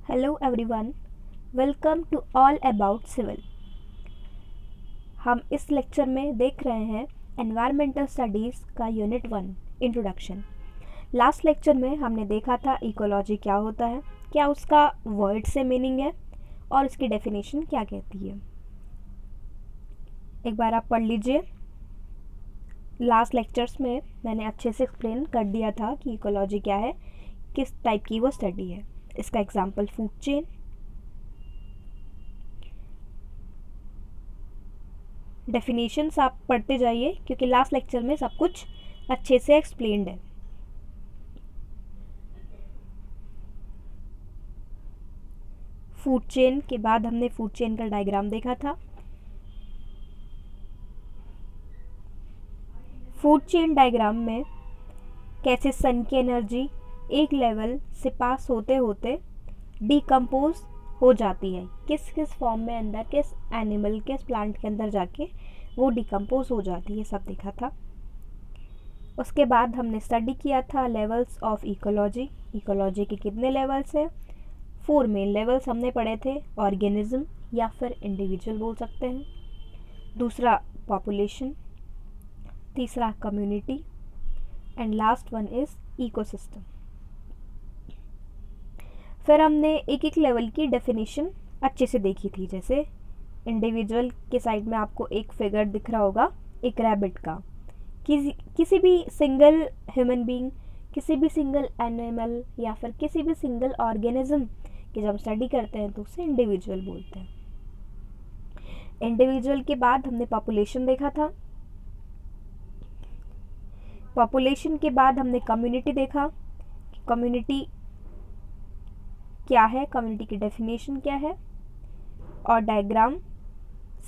Hello everyone, welcome to all about civil. हम इस lecture में देख रहे हैं एनवायरमेंटल स्टडीज़ का यूनिट 1 इंट्रोडक्शन। लास्ट लेक्चर में हमने देखा था इकोलॉजी क्या होता है, क्या उसका वर्ड से मीनिंग है और उसकी डेफिनेशन क्या कहती है। एक बार आप पढ़ लीजिए। लास्ट लेक्चर्स में मैंने अच्छे से एक्सप्लेन कर दिया था कि इकोलॉजी क्या है, किस टाइप की वो स्टडी है। इसका एग्जाम्पल फूड चेन। डेफिनेशंस आप पढ़ते जाइए क्योंकि लास्ट लेक्चर में सब कुछ अच्छे से एक्सप्लेन्ड है। फूड चेन के बाद हमने फूड चेन का डायग्राम देखा था। फूड चेन डायग्राम में कैसे सन की एनर्जी एक लेवल से पास होते होते डिकम्पोज हो जाती है, किस किस फॉर्म में अंदर, किस एनिमल, किस प्लांट के अंदर जाके वो डिकम्पोज हो जाती है, सब देखा था। उसके बाद हमने स्टडी किया था लेवल्स ऑफ इकोलॉजी। इकोलॉजी के कितने लेवल्स हैं? 4 मेन लेवल्स हमने पढ़े थे। ऑर्गेनिज्म या फिर इंडिविजुअल बोल सकते हैं, दूसरा पॉपुलेशन, तीसरा community and last one is ecosystem. फिर हमने एक एक लेवल की डेफिनेशन अच्छे से देखी थी। जैसे इंडिविजुअल के साइड में आपको एक फिगर दिख रहा होगा, एक रैबिट का। किसी भी सिंगल ह्यूमन बीइंग, किसी भी सिंगल एनिमल या फिर किसी भी सिंगल ऑर्गेनिज्म की जब स्टडी करते हैं तो उसे इंडिविजुअल बोलते हैं। इंडिविजुअल के बाद हमने पॉपुलेशन देखा था। पॉपुलेशन के बाद हमने कम्युनिटी देखा। कम्युनिटी क्या है, कम्युनिटी की डेफिनेशन क्या है, और डायग्राम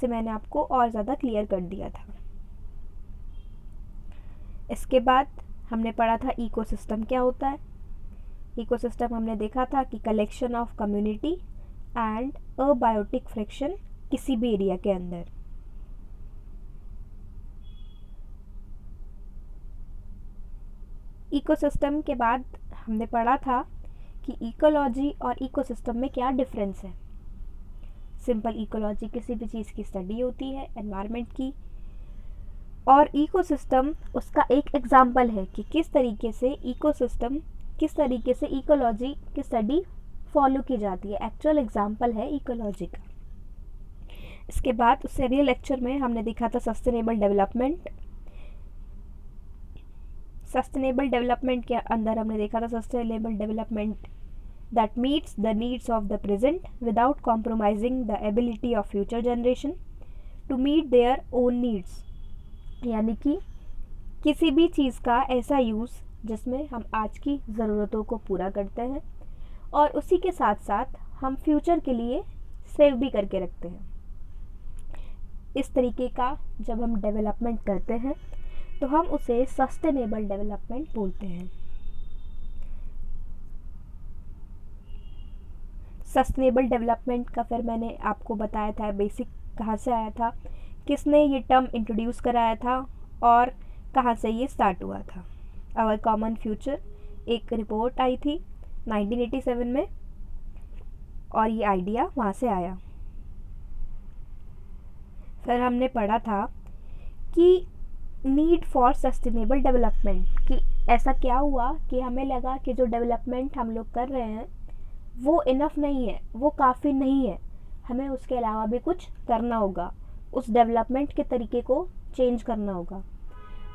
से मैंने आपको और ज़्यादा क्लियर कर दिया था। इसके बाद हमने पढ़ा था इकोसिस्टम क्या होता है। इकोसिस्टम हमने देखा था कि collection of community and abiotic friction किसी भी एरिया के अंदर। इकोसिस्टम के बाद हमने पढ़ा था कि इकोलॉजी और इकोसिस्टम में क्या डिफरेंस है। सिंपल इकोलॉजी किसी भी चीज़ की स्टडी होती है, एनवायरनमेंट की, और इकोसिस्टम उसका एक एग्जाम्पल है कि किस तरीके से इकोसिस्टम, किस तरीके से इकोलॉजी की स्टडी फॉलो की जाती है। एक्चुअल एग्जाम्पल है इकोलॉजी का। इसके बाद उससे अगले लेक्चर में हमने देखा था सस्टेनेबल डेवलपमेंट। सस्टेनेबल डेवलपमेंट के अंदर हमने देखा था sustainable development that meets the needs of the present without compromising the ability of future generation to meet their own needs। यानी कि किसी भी चीज़ का ऐसा यूज़ जिसमें हम आज की ज़रूरतों को पूरा करते हैं और उसी के साथ साथ हम फ्यूचर के लिए सेव भी करके रखते हैं। इस तरीके का जब हम डेवलपमेंट करते हैं तो हम उसे सस्टेनेबल डेवलपमेंट बोलते हैं। सस्टेनेबल डेवलपमेंट का फिर मैंने आपको बताया था बेसिक कहाँ से आया था, किसने ये टर्म इंट्रोड्यूस कराया था और कहाँ से ये स्टार्ट हुआ था। आवर कॉमन फ्यूचर एक रिपोर्ट आई थी 1987 में और ये आइडिया वहाँ से आया। फिर हमने पढ़ा था कि नीड फॉर सस्टेनेबल डेवलपमेंट, कि ऐसा क्या हुआ कि हमें लगा कि जो डेवलपमेंट हम लोग कर रहे हैं वो इनफ नहीं है, वो काफ़ी नहीं है, हमें उसके अलावा भी कुछ करना होगा, उस डेवलपमेंट के तरीके को चेंज करना होगा।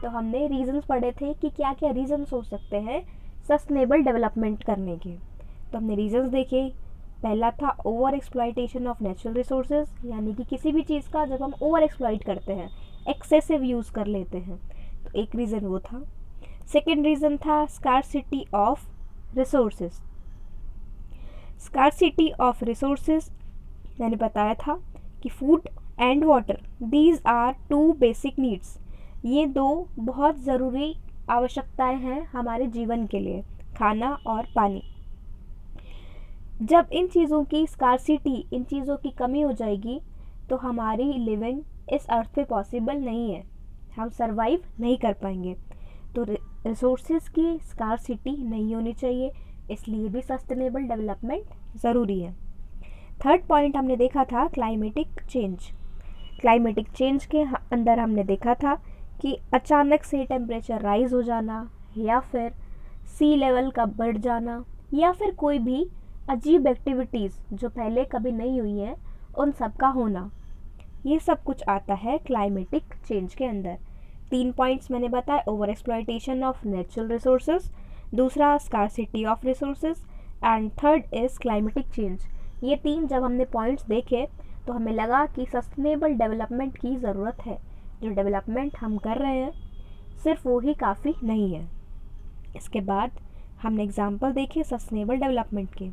तो हमने रीजंस पढ़े थे कि क्या क्या रीजंस हो सकते हैं सस्टेनेबल डेवलपमेंट करने के। तो हमने रीजंस देखे। पहला था over exploitation of natural resources, यानी कि किसी भी चीज़ का जब हम ओवर एक्सप्लॉयट करते हैं, एक्सेसिव यूज़ कर लेते हैं, तो एक रीज़न वो था। सेकेंड रीज़न था scarcity of resources. Scarcity of resources मैंने बताया था कि food and water, these are 2 basic needs. ये 2 बहुत ज़रूरी आवश्यकताएं हैं हमारे जीवन के लिए, खाना और पानी। जब इन चीज़ों की स्कार्सिटी, इन चीज़ों की कमी हो जाएगी तो हमारी लिविंग इस अर्थ पे पॉसिबल नहीं है, हम सरवाइव नहीं कर पाएंगे। तो रिसोर्सेज की स्कार्सिटी नहीं होनी चाहिए, इसलिए भी सस्टेनेबल डेवलपमेंट ज़रूरी है। थर्ड पॉइंट हमने देखा था क्लाइमेटिक चेंज। क्लाइमेटिक चेंज के अंदर हमने देखा था कि अचानक से टेम्परेचर राइज हो जाना, या फिर सी लेवल का बढ़ जाना, या फिर कोई भी अजीब एक्टिविटीज़ जो पहले कभी नहीं हुई हैं उन सब का होना, ये सब कुछ आता है क्लाइमेटिक चेंज के अंदर। 3 पॉइंट्स मैंने बताए, over exploitation of natural resources, दूसरा scarcity of resources, and third is climatic change. ये 3 जब हमने पॉइंट्स देखे तो हमें लगा कि सस्टेनेबल डेवलपमेंट की ज़रूरत है। जो डेवलपमेंट हम कर रहे हैं सिर्फ वो ही काफ़ी नहीं है। इसके बाद हमने एग्जाम्पल देखे सस्टेनेबल डेवलपमेंट के।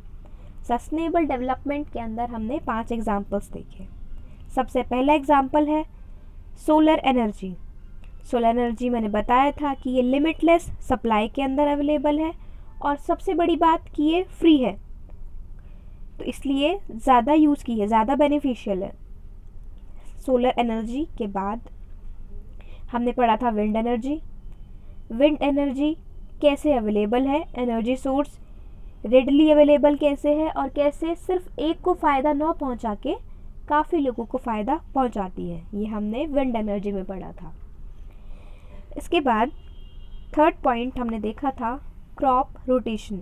सस्टेनेबल डेवलपमेंट के अंदर हमने 5 एग्जाम्पल्स देखे। सबसे पहला एग्जाम्पल है सोलर एनर्जी। सोलर एनर्जी मैंने बताया था कि ये लिमिटलेस सप्लाई के अंदर अवेलेबल है, और सबसे बड़ी बात कि ये फ्री है, तो इसलिए ज़्यादा यूज़ की है, ज़्यादा बेनिफिशियल है। सोलर एनर्जी के बाद हमने पढ़ा था विंड एनर्जी। विंड एनर्जी कैसे अवेलेबल है, एनर्जी सोर्स रेडली अवेलेबल कैसे है, और कैसे सिर्फ एक को फ़ायदा न पहुंचा के काफ़ी लोगों को फ़ायदा पहुंचाती है, ये हमने विंड एनर्जी में पढ़ा था। इसके बाद थर्ड पॉइंट हमने देखा था क्रॉप रोटेशन।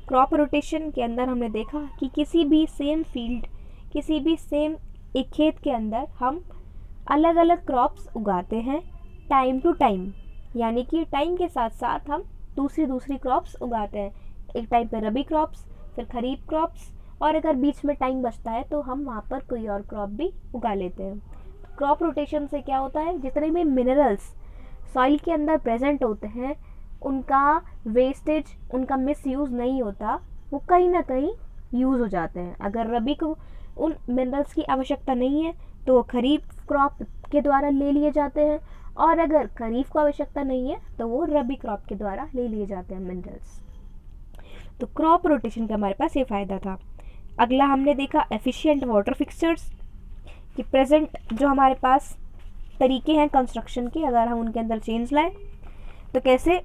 क्रॉप रोटेशन के अंदर हमने देखा कि किसी भी सेम फील्ड, किसी भी सेम एक खेत के अंदर हम अलग अलग क्रॉप्स उगाते हैं टाइम टू टाइम, यानी कि टाइम के साथ साथ हम दूसरी क्रॉप्स उगाते हैं। एक टाइम पे रबी क्रॉप्स, फिर खरीफ क्रॉप्स, और अगर बीच में टाइम बचता है तो हम वहाँ पर कोई और क्रॉप भी उगा लेते हैं। क्रॉप रोटेशन से क्या होता है, जितने भी मिनरल्स सॉइल के अंदर प्रेजेंट होते हैं उनका वेस्टेज, उनका मिसयूज़ नहीं होता, वो कहीं ना कहीं यूज़ हो जाते हैं। अगर रबी को उन मिनरल्स की आवश्यकता नहीं है तो वो खरीफ क्रॉप के द्वारा ले लिए जाते हैं, और अगर खरीफ को आवश्यकता नहीं है तो वो रबी क्रॉप के द्वारा ले लिए जाते हैं मिनरल्स। तो क्रॉप रोटेशन का हमारे पास ये फ़ायदा था। अगला हमने देखा एफिशिएंट वाटर फिक्सचर्स, कि प्रेजेंट जो हमारे पास तरीके हैं कंस्ट्रक्शन के, अगर हम उनके अंदर चेंज लाएं तो कैसे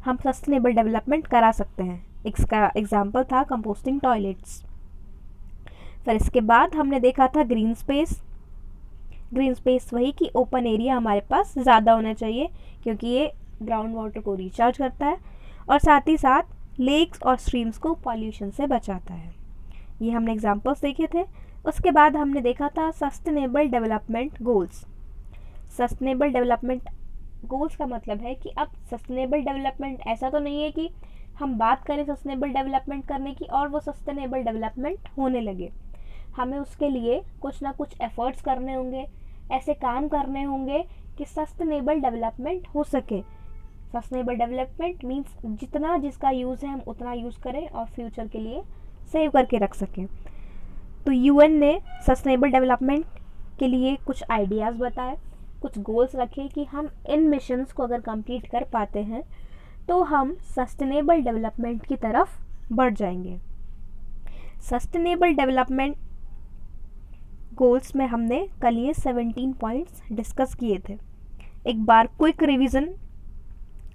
हम सस्टेनेबल डेवलपमेंट करा सकते हैं। इसका एग्जाम्पल था कंपोस्टिंग टॉयलेट्स। फिर इसके बाद हमने देखा था ग्रीन स्पेस। ग्रीन स्पेस वही कि ओपन एरिया हमारे पास ज़्यादा होना चाहिए, क्योंकि ये ग्राउंड वाटर को रिचार्ज करता है और साथ ही साथ लेक्स और स्ट्रीम्स को पॉल्यूशन से बचाता है। ये हमने एग्जाम्पल्स देखे थे। उसके बाद हमने देखा था sustainable development goals. Sustainable development goals का मतलब है कि अब सस्टेनेबल डेवलपमेंट ऐसा तो नहीं है कि हम बात करें सस्टेनेबल डेवलपमेंट करने की और वो सस्टेनेबल डेवलपमेंट होने लगे। हमें उसके लिए कुछ ना कुछ एफर्ट्स करने होंगे, ऐसे काम करने होंगे कि सस्टेनेबल डेवलपमेंट हो सके। सस्टेनेबल डेवलपमेंट मीन्स जितना जिसका यूज़ है हम उतना यूज़ करें और फ्यूचर के लिए सेव करके रख सकें। तो यूएन ने सस्टेनेबल डेवलपमेंट के लिए कुछ आइडियाज़ बताए, कुछ गोल्स रखे कि हम इन मिशंस को अगर कंप्लीट कर पाते हैं तो हम सस्टेनेबल डेवलपमेंट की तरफ बढ़ जाएंगे। सस्टेनेबल डेवलपमेंट गोल्स में हमने कल ये 17 पॉइंट्स डिस्कस किए थे। एक बार क्विक रिवीजन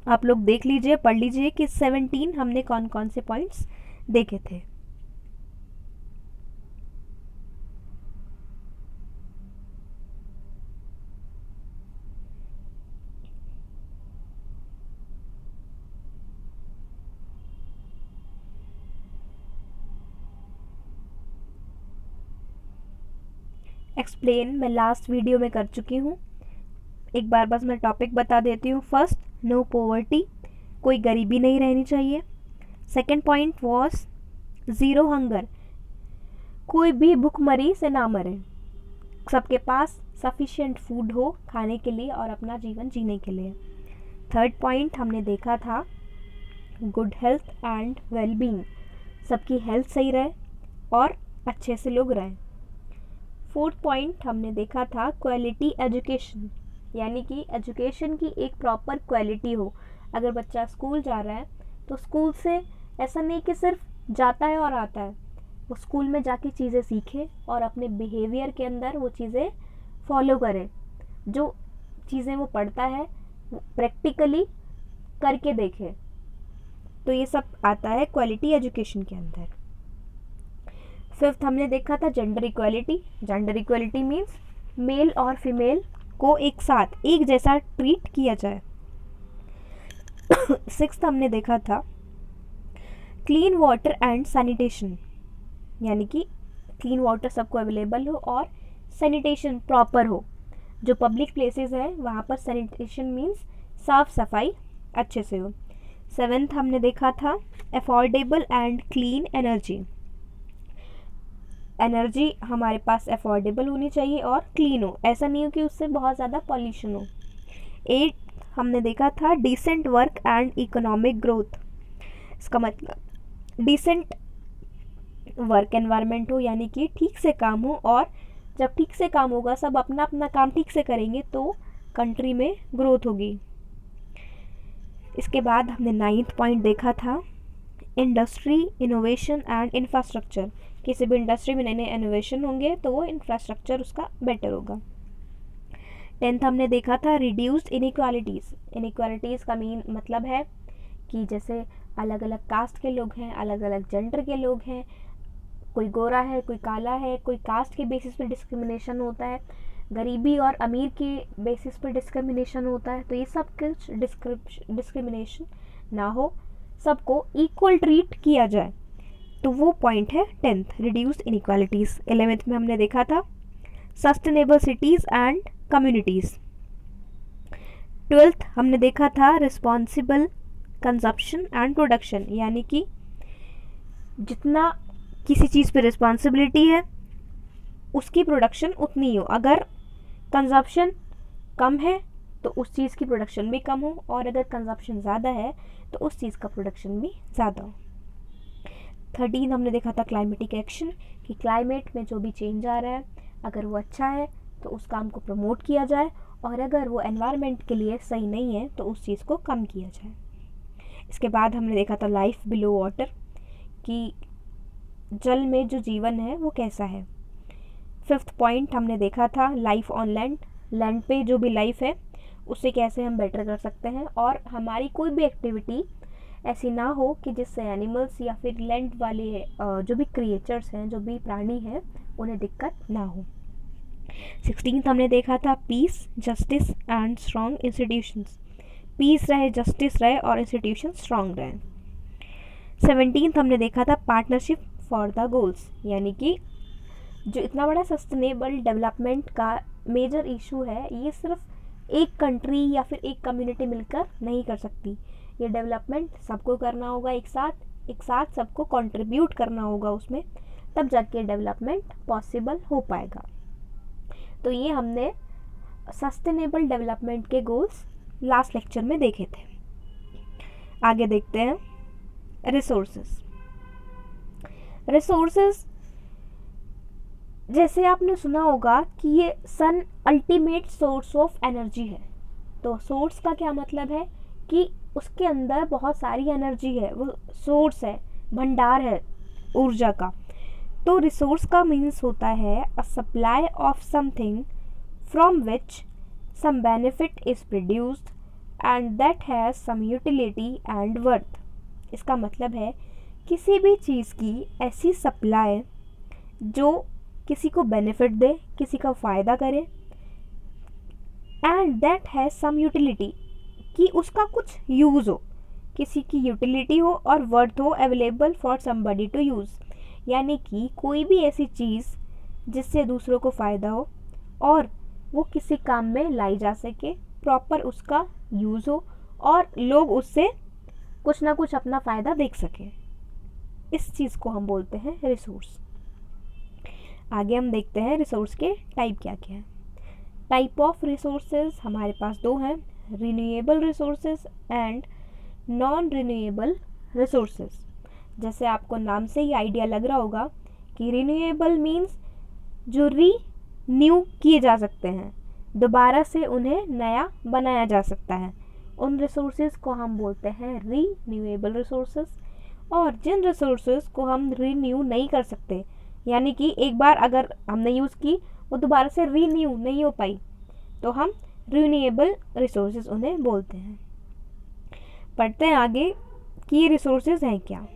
आप लोग देख लीजिए, पढ़ लीजिए कि 17 हमने कौन कौन से पॉइंट्स देखे थे। एक्सप्लेन मैं लास्ट वीडियो में कर चुकी हूँ, एक बार बस मैं टॉपिक बता देती हूँ। फर्स्ट, नो पॉवर्टी, कोई गरीबी नहीं रहनी चाहिए। Second point was zero hunger, कोई भी भूखमरी से ना मरे, सबके पास सफिशिएंट फूड हो खाने के लिए और अपना जीवन जीने के लिए। थर्ड पॉइंट हमने देखा था गुड हेल्थ एंड वेलबींग, सबकी हेल्थ सही रहे और अच्छे से लोग रहें। फोर्थ पॉइंट हमने देखा था क्वालिटी एजुकेशन, यानी कि एजुकेशन की एक प्रॉपर क्वालिटी हो। अगर बच्चा स्कूल जा रहा है तो स्कूल से ऐसा नहीं कि सिर्फ जाता है और आता है, वो स्कूल में जाके चीज़ें सीखे और अपने बिहेवियर के अंदर वो चीज़ें फॉलो करे। जो चीज़ें वो पढ़ता है वो प्रैक्टिकली करके देखे। तो तो ये सब आता है क्वालिटी एजुकेशन के अंदर। फिफ्थ हमने देखा था gender equality. Gender equality means male और फीमेल को एक साथ एक जैसा ट्रीट किया जाए। सिक्स्थ हमने देखा था क्लीन वाटर एंड सैनिटेशन, यानी कि क्लीन वाटर सबको अवेलेबल हो और सैनिटेशन प्रॉपर हो। जो पब्लिक प्लेसेस हैं वहाँ पर सैनिटेशन मीन्स साफ सफाई अच्छे से हो। सेवेंथ हमने देखा था affordable and clean energy. Energy हमारे पास अफोर्डेबल होनी चाहिए और क्लीन हो, ऐसा नहीं हो कि उससे बहुत ज़्यादा पॉल्यूशन हो। एट हमने देखा था decent work and economic growth. इसका मतलब डिसेंट वर्क एनवायरनमेंट हो, यानी कि ठीक से काम हो, और जब ठीक से काम होगा, सब अपना अपना काम ठीक से करेंगे तो कंट्री में ग्रोथ होगी। इसके बाद हमने नाइन्थ पॉइंट देखा था इंडस्ट्री, इनोवेशन एंड इंफ्रास्ट्रक्चर। किसी भी इंडस्ट्री में नए नए इनोवेशन होंगे तो वो इंफ्रास्ट्रक्चर उसका बेटर होगा। टेंथ हमने देखा था रिड्यूस्ड इनइक्वालिटीज़। इनइक्वालिटीज़ का मेन मतलब है कि जैसे अलग अलग कास्ट के लोग हैं, अलग अलग जेंडर के लोग हैं, कोई गोरा है, कोई काला है, कोई कास्ट के बेसिस पर डिस्क्रिमिनेशन होता है, गरीबी और अमीर के बेसिस पर डिस्क्रिमिनेशन होता है। तो ये सब कुछ डिस्क्रिमिनेशन ना हो, सबको इक्वल ट्रीट किया जाए, तो वो पॉइंट है टेंथ, रिड्यूस्ड इनइक्वालिटीज़। 11th में हमने देखा था sustainable cities and communities. 12th हमने देखा था रिस्पॉन्सिबल कंजप्शन एंड प्रोडक्शन, यानी कि जितना किसी चीज़ पे रिस्पॉन्सिबिलिटी है उसकी प्रोडक्शन उतनी हो। अगर कंजप्शन कम है तो उस चीज़ की प्रोडक्शन भी कम हो, और अगर कंजप्शन ज़्यादा है तो उस चीज़ का प्रोडक्शन भी ज़्यादा हो। 13 हमने देखा था क्लाइमेटिक एक्शन, कि क्लाइमेट में जो भी चेंज आ रहा है अगर वो अच्छा है तो उस काम को प्रमोट किया जाए, और अगर वो एनवायरनमेंट के लिए सही नहीं है तो उस चीज़ को कम किया जाए। इसके बाद हमने देखा था लाइफ बिलो वाटर, कि जल में जो जीवन है वो कैसा है। 5th पॉइंट हमने देखा था लाइफ ऑन लैंड। लैंड पे जो भी लाइफ है उसे कैसे हम बेटर कर सकते हैं, और हमारी कोई भी एक्टिविटी ऐसी ना हो कि जिससे एनिमल्स या फिर लैंड वाले जो भी क्रिएचर्स हैं, जो भी प्राणी हैं, उन्हें दिक्कत ना हो। 16th हमने देखा था peace, justice and strong institutions. Peace रहे, जस्टिस रहे और इंस्टीट्यूशन स्ट्रॉन्ग रहे। 17th हमने देखा था पार्टनरशिप फॉर द गोल्स, यानी कि जो इतना बड़ा सस्टेनेबल डेवलपमेंट का मेजर इशू है, ये सिर्फ एक कंट्री या फिर एक कम्युनिटी मिलकर नहीं कर सकती। ये डेवलपमेंट सबको करना होगा, एक साथ सबको कंट्रीब्यूट करना होगा उसमें, तब जाके डेवलपमेंट पॉसिबल हो पाएगा। तो ये हमने सस्टेनेबल डेवलपमेंट के गोल्स लास्ट लेक्चर में देखे थे। आगे देखते हैं रिसोर्सेज। रिसोर्सेज, जैसे आपने सुना होगा कि ये सन अल्टीमेट सोर्स ऑफ एनर्जी है। तो सोर्स का क्या मतलब है कि उसके अंदर बहुत सारी एनर्जी है, वो सोर्स है, भंडार है ऊर्जा का। तो रिसोर्स का मीन्स होता है a supply of something from which some benefit is produced and that has some utility and worth। इसका मतलब है किसी भी चीज़ की ऐसी सप्लाई जो किसी को बेनिफिट दे, किसी का फ़ायदा करे, and that has some utility, कि उसका कुछ यूज़ हो, किसी की यूटिलिटी हो और वर्थ हो, available for somebody to use, यानी कि कोई भी ऐसी चीज़ जिससे दूसरों को फ़ायदा हो और वो किसी काम में लाई जा सके, प्रॉपर उसका यूज़ हो और लोग उससे कुछ ना कुछ अपना फ़ायदा देख सकें। इस चीज़ को हम बोलते हैं रिसोर्स। आगे हम देखते हैं रिसोर्स के टाइप क्या क्या है। टाइप ऑफ रिसोर्सेज हमारे पास दो हैं, renewable resources and non renewable resources. जैसे आपको नाम से ही आइडिया लग रहा होगा कि रिन्यूएबल मीन्स जो न्यू किए जा सकते हैं, दोबारा से उन्हें नया बनाया जा सकता है, उन रिसोर्सेज को हम बोलते हैं रीन्यूएबल रिसोर्सेज। और जिन रिसोर्सेज को हम रीन्यू नहीं कर सकते, यानी कि एक बार अगर हमने यूज़ की वो दोबारा से रीन्यू नहीं हो पाई, तो हम रीन्यूएबल रिसोर्सेज उन्हें बोलते हैं। पढ़ते हैं आगे कि ये रिसोर्सेज हैं क्या।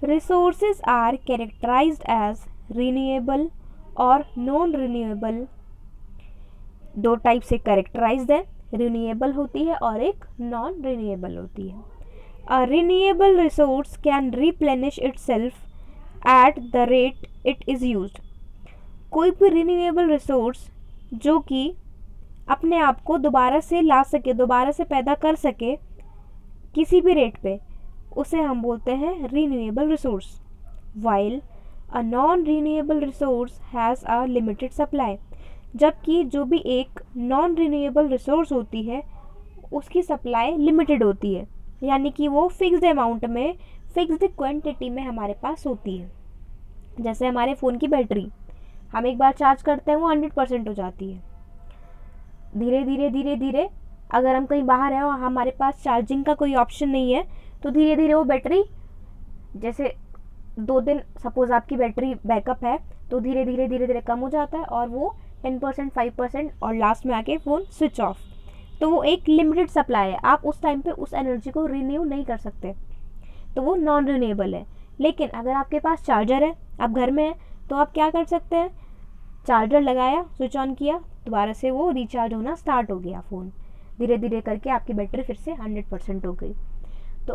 Resources are characterized as renewable और नॉन रिन्यूएबल। दो टाइप से कैरेक्टराइज्ड है, रिन्यूएबल होती है और एक नॉन रिन्यूएबल होती है। A renewable resource can replenish itself at the rate it is used. कोई भी रिन्यूएबल रिसोर्स जो कि अपने आप को दोबारा से ला सके, दोबारा से पैदा कर सके किसी भी रेट पे, उसे हम बोलते हैं renewable resource. While a non renewable resource has a limited supply. जबकि जो भी एक नॉन रिन्यूएबल रिसोर्स होती है उसकी सप्लाई लिमिटेड होती है, यानी कि वो फिक्स्ड अमाउंट में, फिक्स्ड क्वांटिटी में हमारे पास होती है। जैसे हमारे फ़ोन की बैटरी, हम एक बार चार्ज करते हैं वो 100% हो जाती है। धीरे धीरे धीरे धीरे अगर हम कहीं बाहर हैं और हमारे पास चार्जिंग का कोई ऑप्शन नहीं है तो धीरे धीरे वो बैटरी, जैसे 2 दिन सपोज आपकी बैटरी बैकअप है, तो धीरे धीरे धीरे धीरे कम हो जाता है और वो 10%, 5% और लास्ट में आके फ़ोन स्विच ऑफ। तो वो एक लिमिटेड सप्लाई है, आप उस टाइम पे उस एनर्जी को रिन्यू नहीं कर सकते, तो वो नॉन रिन्यूएबल है। लेकिन अगर आपके पास चार्जर है, आप घर में हैं, तो आप क्या कर सकते हैं, चार्जर लगाया, स्विच ऑन किया, दोबारा से वो रिचार्ज होना स्टार्ट हो गया फ़ोन, धीरे धीरे करके आपकी बैटरी फिर से 100% हो गई। तो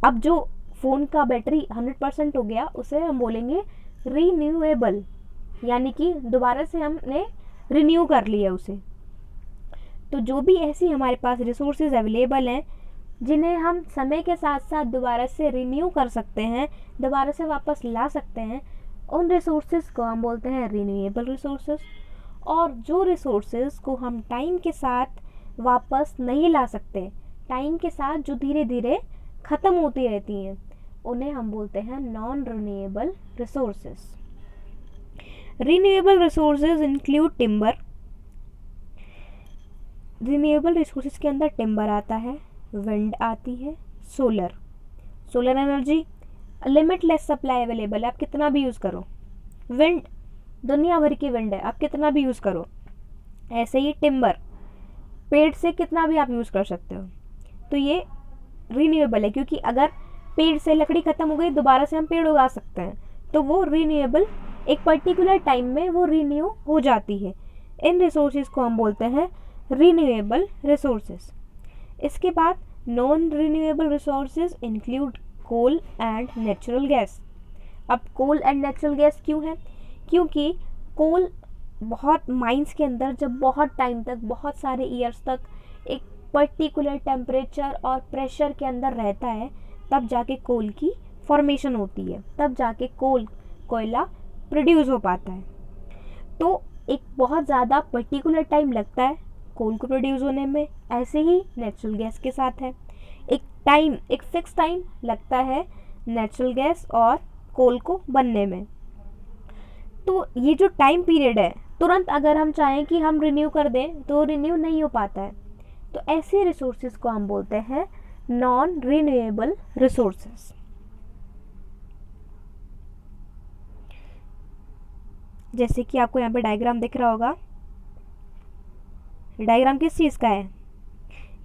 अब जो फ़ोन का बैटरी 100% हो गया उसे हम बोलेंगे रीन्यूएबल, यानी कि दोबारा से हमने रिन्यू कर लिया उसे। तो जो भी ऐसी हमारे पास रिसोर्सेज अवेलेबल हैं जिन्हें हम समय के साथ साथ दोबारा से रिन्यू कर सकते हैं, दोबारा से वापस ला सकते हैं, उन रिसोर्सेज को हम बोलते हैं रिन्यूएबल रिसोर्सेज। और जो रिसोर्सेज को हम टाइम के साथ वापस नहीं ला सकते, टाइम के साथ जो धीरे धीरे ख़त्म होती रहती हैं, उन्हें हम बोलते हैं non renewable resources. Renewable resources include timber. Renewable resources के अंदर टिम्बर आता है, विंड आती है, solar energy limitless supply available है, आप कितना भी यूज़ करो। विंड दुनिया भर की विंड है, आप कितना भी यूज़ करो। ऐसे ही टिम्बर, पेड़ से कितना भी आप यूज़ कर सकते हो। तो ये रिन्यूएबल है, क्योंकि अगर पेड़ से लकड़ी ख़त्म हो गई दोबारा से हम पेड़ उगा सकते हैं, तो वो रिन्यूएबल, एक पर्टिकुलर टाइम में वो रिन्यू हो जाती है। इन रिसोर्सेज को हम बोलते हैं रिन्यूएबल रिसोर्सेज। इसके बाद non renewable resources include coal and natural gas. अब कोल एंड नेचुरल गैस क्यों है, क्योंकि कोल बहुत माइंस के अंदर जब बहुत टाइम तक, बहुत सारे ईयर्स तक एक पर्टिकुलर टेम्परेचर और प्रेशर के अंदर रहता है, तब जाके कोल की फॉर्मेशन होती है, तब जाके कोयला प्रोड्यूस हो पाता है। तो एक बहुत ज़्यादा पर्टिकुलर टाइम लगता है कोल को प्रोड्यूस होने में। ऐसे ही नेचुरल गैस के साथ है, एक फिक्स टाइम लगता है नेचुरल गैस और कोल को बनने में। तो ये जो टाइम पीरियड है, तुरंत अगर हम चाहें कि हम रिन्यू कर दें तो रिन्यू नहीं हो पाता है। तो ऐसे रिसोर्सेज को हम बोलते हैं नॉन रिन्यूएबल रिसोर्सेज। जैसे कि आपको यहाँ पे डायग्राम दिख रहा होगा, डायग्राम किस चीज़ का है,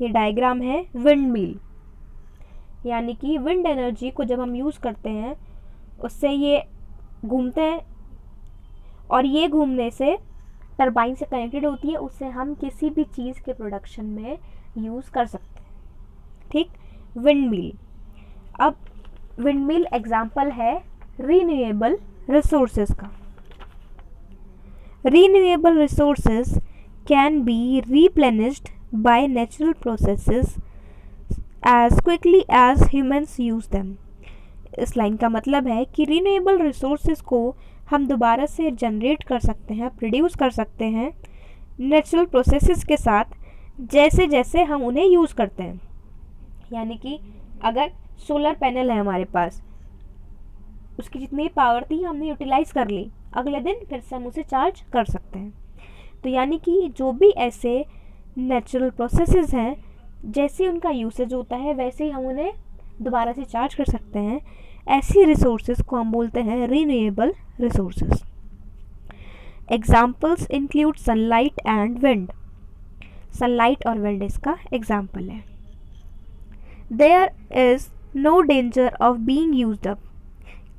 ये डायग्राम है विंड मिल, यानी कि विंड एनर्जी को जब हम यूज़ करते हैं उससे ये घूमते हैं और ये घूमने से टरबाइन से कनेक्टेड होती है, उससे हम किसी भी चीज़ के प्रोडक्शन में यूज़ कर सकते हैं। ठीक, विंड मिल। अब विंड मिल एग्जाम्पल है रिन्यूएबल रिसोर्सेज का। Renewable resources can be replenished by natural processes as quickly as humans use them। इस लाइन का मतलब है कि रिन्यूएबल रिसोर्सेज को हम दोबारा से जनरेट कर सकते हैं, प्रोड्यूस कर सकते हैं नेचुरल प्रोसेसेस के साथ, जैसे जैसे हम उन्हें यूज़ करते हैं। यानी कि अगर सोलर पैनल है हमारे पास, उसकी जितनी पावर थी हमने यूटिलाइज़ कर ली, अगले दिन फिर से हम उसे चार्ज कर सकते हैं। तो यानी कि जो भी ऐसे नेचुरल प्रोसेसेस हैं, जैसे उनका यूसेज होता है वैसे ही हम उन्हें दोबारा से चार्ज कर सकते हैं। ऐसी रिसोर्सेज को हम बोलते हैं renewable resources. Examples include sunlight and wind. Sunlight और विंड इसका एग्जाम्पल है। There is no danger of being used up,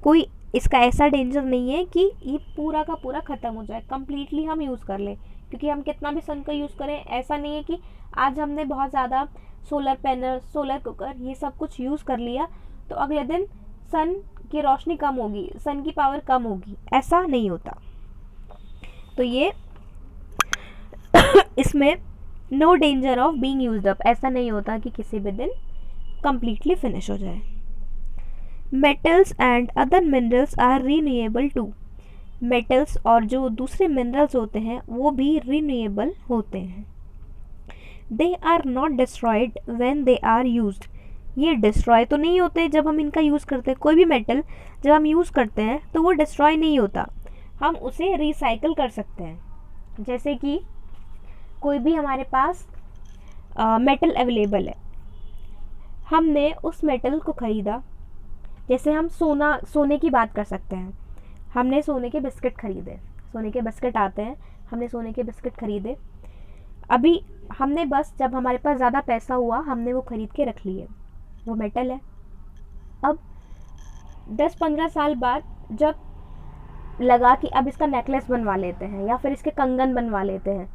कोई इसका ऐसा डेंजर नहीं है कि ये पूरा का पूरा ख़त्म हो जाए, कम्प्लीटली हम यूज़ कर लें, क्योंकि हम कितना भी सन का यूज़ करें, ऐसा नहीं है कि आज हमने बहुत ज़्यादा सोलर पैनल, सोलर कुकर, ये सब कुछ यूज़ कर लिया तो अगले दिन सन की रोशनी कम होगी, सन की पावर कम होगी, ऐसा नहीं होता। तो ये इसमें no danger of being used up, ऐसा नहीं होता कि किसी भी दिन कम्प्लीटली फिनिश हो जाए। Metals and other minerals are renewable too, metals और जो दूसरे मिनरल्स होते हैं वो भी रीन्यूएबल होते हैं। They are not destroyed when they are used, ये डिस्ट्रॉय तो नहीं होते जब हम इनका यूज़ करते हैं, कोई भी मेटल जब हम यूज़ करते हैं तो वो डिस्ट्रॉय नहीं होता, हम उसे रिसाइकल कर सकते हैं। जैसे कि कोई भी हमारे पास मेटल अवेलेबल है, हमने उस मेटल को ख़रीदा, जैसे हम सोने की बात कर सकते हैं, हमने सोने के बिस्किट ख़रीदे, सोने के बिस्किट आते हैं, हमने सोने के बिस्किट ख़रीदे, अभी हमने बस जब हमारे पास ज़्यादा पैसा हुआ हमने वो ख़रीद के रख लिए, वो मेटल है। अब 10-15 साल बाद जब लगा कि अब इसका नेकलेस बनवा लेते हैं या फिर इसके कंगन बनवा लेते हैं,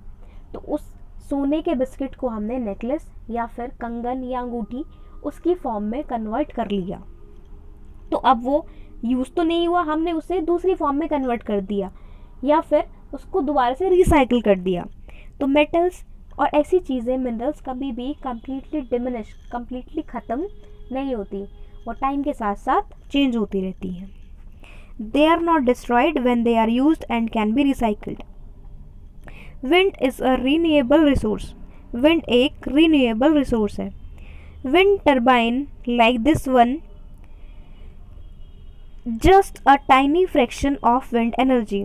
तो उस सोने के बिस्किट को हमने नेकलेस या फिर कंगन या अंगूठी उसकी फॉर्म में कन्वर्ट कर लिया, तो अब वो यूज़ तो नहीं हुआ, हमने उसे दूसरी फॉर्म में कन्वर्ट कर दिया या फिर उसको दोबारा से रिसाइकिल कर दिया। तो मेटल्स और ऐसी चीज़ें, मिनरल्स कभी भी कम्प्लीटली डिमिनिश, कम्प्लीटली ख़त्म नहीं होती, वो टाइम के साथ साथ चेंज होती रहती हैं। They are not destroyed when they are used and can be recycled. Wind is a renewable resource, wind एक रीन्यूएबल रिसोर्स है। Wind turbine like this one just a tiny fraction of wind energy,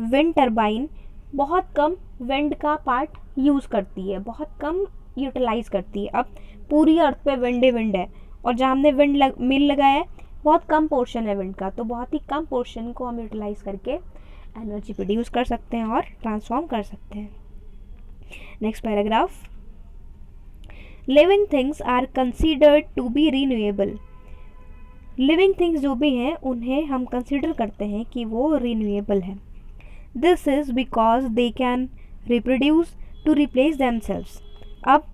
wind turbine बहुत कम wind का part use करती है, बहुत कम utilise करती है। अब पूरी अर्थ पे विंड ही विंड है और जहाँ हमने मिल लगाया है बहुत कम पोर्शन है विंड का, तो बहुत ही कम पोर्शन को हम यूटिलाइज़ करके एनर्जी प्रोड्यूस कर सकते हैं और ट्रांसफॉर्म कर सकते हैं। Next paragraph, living things are considered to be renewable, living things जो भी हैं उन्हें हम कंसीडर करते हैं कि वो रीन्यूएबल है। This is because they can reproduce to replace themselves, अब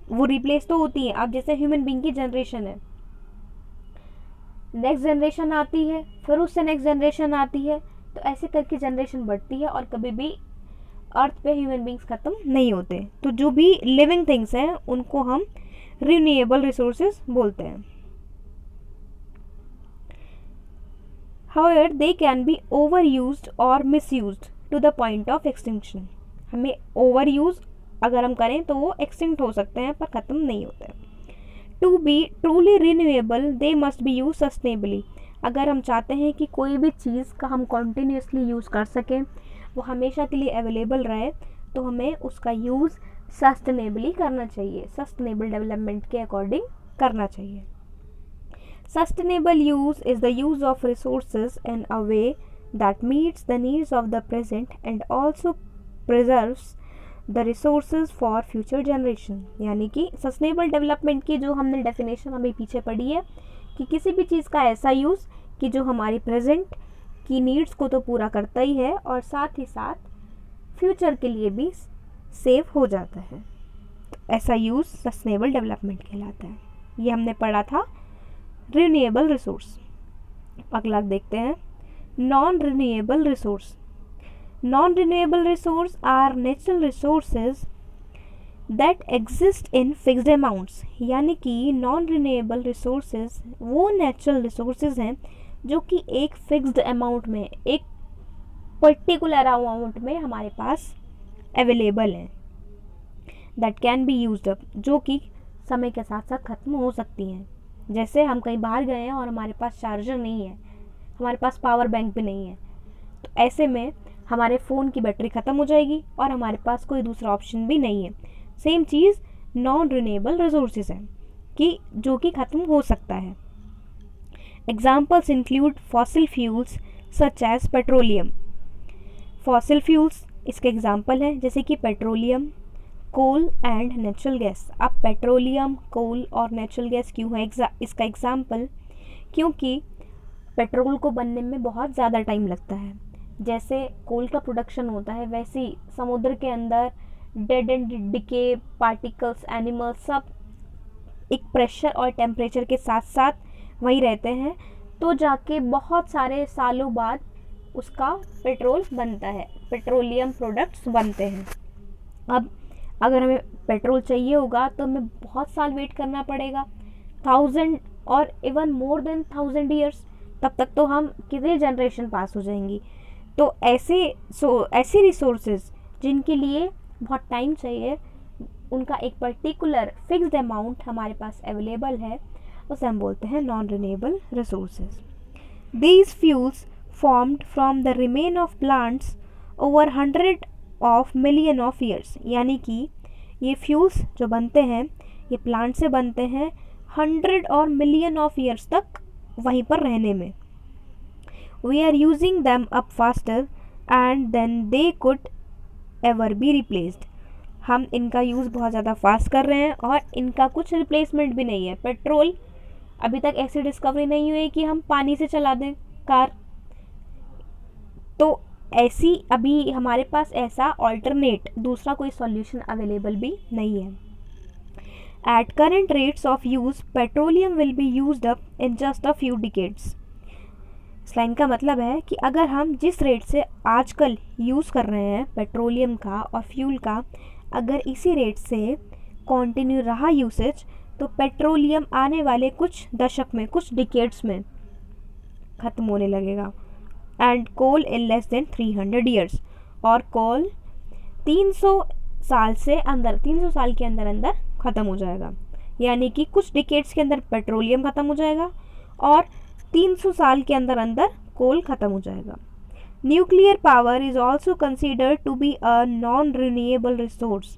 वो रिप्लेस तो होती है, अब जैसे ह्यूमन बीइंग की जनरेशन है, नेक्स्ट जनरेशन आती है, फिर उससे नेक्स्ट जनरेशन आती है, तो ऐसे करके जनरेशन बढ़ती है और कभी भी अर्थ पे ह्यूमन बीइंग्स ख़त्म नहीं होते। तो जो भी लिविंग थिंग्स हैं उनको हम रिन्यूएबल रिसोर्सेज बोलते हैं। However, they can be overused or misused to the point of extinction, हमें overuse अगर हम करें तो वो extinct हो सकते हैं पर ख़त्म नहीं होते। To be truly renewable, they must be used sustainably, अगर हम चाहते हैं कि कोई भी चीज़ का हम continuously यूज़ कर सकें, वो हमेशा के लिए अवेलेबल रहे, तो हमें उसका यूज़ सस्टेनेबली करना चाहिए, सस्टेनेबल डेवलपमेंट के अकॉर्डिंग करना चाहिए। Sustainable use is the use of resources in a way that meets the needs of the present and also preserves the resources for future generation, यानी कि सस्टेनेबल डेवलपमेंट की जो हमने डेफिनेशन अभी पीछे पढ़ी है कि किसी भी चीज़ का ऐसा यूज़ कि जो हमारी प्रेजेंट की नीड्स को तो पूरा करता ही है और साथ ही साथ फ्यूचर के लिए भी सेव हो जाता है, तो ऐसा यूज़ सस्टेनेबल डेवलपमेंट कहलाता है। ये हमने पढ़ा था रिन्यूएबल रिसोर्स। अगला देखते हैं non renewable resource. Non renewable resource are natural resources that exist in fixed amounts, यानी कि नॉन रिन्यूएबल रिसोर्सेज वो नेचुरल रिसोर्सेज हैं जो कि एक फिक्स्ड अमाउंट में, एक पर्टिकुलर अमाउंट में हमारे पास अवेलेबल हैं, that can be used up, जो कि समय के साथ साथ ख़त्म हो सकती हैं। जैसे हम कहीं बाहर गए हैं और हमारे पास चार्जर नहीं है, हमारे पास पावर बैंक भी नहीं है, तो ऐसे में हमारे फ़ोन की बैटरी ख़त्म हो जाएगी और हमारे पास कोई दूसरा ऑप्शन भी नहीं है। सेम चीज़ नॉन रिन्यूएबल रिसोर्सेज है कि जो कि ख़त्म हो सकता है। Examples include fossil fuels such as petroleum, fossil fuels इसके एग्जाम्पल हैं जैसे कि petroleum, coal and natural gas. अब पेट्रोलियम, कोल और नेचुरल गैस क्यों है इसका एग्जाम्पल, क्योंकि पेट्रोल को बनने में बहुत ज़्यादा टाइम लगता है। जैसे कोल का प्रोडक्शन होता है वैसे ही समुद्र के अंदर dead and decay particles, animals सब एक प्रेशर और टेम्परेचर के साथ साथ वहीं रहते हैं, तो जाके बहुत सारे सालों बाद उसका पेट्रोल बनता है, पेट्रोलियम प्रोडक्ट्स बनते हैं। अब अगर हमें पेट्रोल चाहिए होगा तो हमें बहुत साल वेट करना पड़ेगा, 1000 और इवन मोर देन 1000 ईयर्स, तब तक तो हम कितने जनरेशन पास हो जाएंगी। तो ऐसे रिसोर्सेज जिनके लिए बहुत टाइम चाहिए, उनका एक पर्टिकुलर फिक्स्ड अमाउंट हमारे पास अवेलेबल है, उसे हम बोलते हैं non renewable resources. These fuels formed from the remain of plants over 100 of million of years, यानी कि ये फ्यूल्स जो बनते हैं ये प्लांट से बनते हैं 100 और मिलियन ऑफ ईयर्स तक वहीं पर रहने में। We are using them up faster and than they could ever be replaced. हम इनका यूज़ बहुत ज़्यादा फास्ट कर रहे हैं और इनका कुछ रिप्लेसमेंट भी नहीं है। पेट्रोल अभी तक ऐसी डिस्कवरी नहीं हुई कि हम पानी से चला दें कार, तो ऐसी अभी हमारे पास ऐसा ऑल्टरनेट दूसरा कोई सॉल्यूशन अवेलेबल भी नहीं है। At current rates of use petroleum will be used up in just a few decades. इस लाइन का मतलब है कि अगर हम जिस रेट से आजकल यूज़ कर रहे हैं पेट्रोलियम का और फ्यूल का, अगर इसी रेट से कंटिन्यू रहा यूसेज, तो पेट्रोलियम आने वाले कुछ दशक में, कुछ डिकेड्स में ख़त्म होने लगेगा। And coal in less than 300 years, और कोल 300 साल के अंदर अंदर ख़त्म हो जाएगा। यानी कि कुछ डिकेड्स के अंदर पेट्रोलियम ख़त्म हो जाएगा और 300 साल के अंदर अंदर कोल ख़त्म हो जाएगा। Nuclear power is also considered to be a non renewable resource.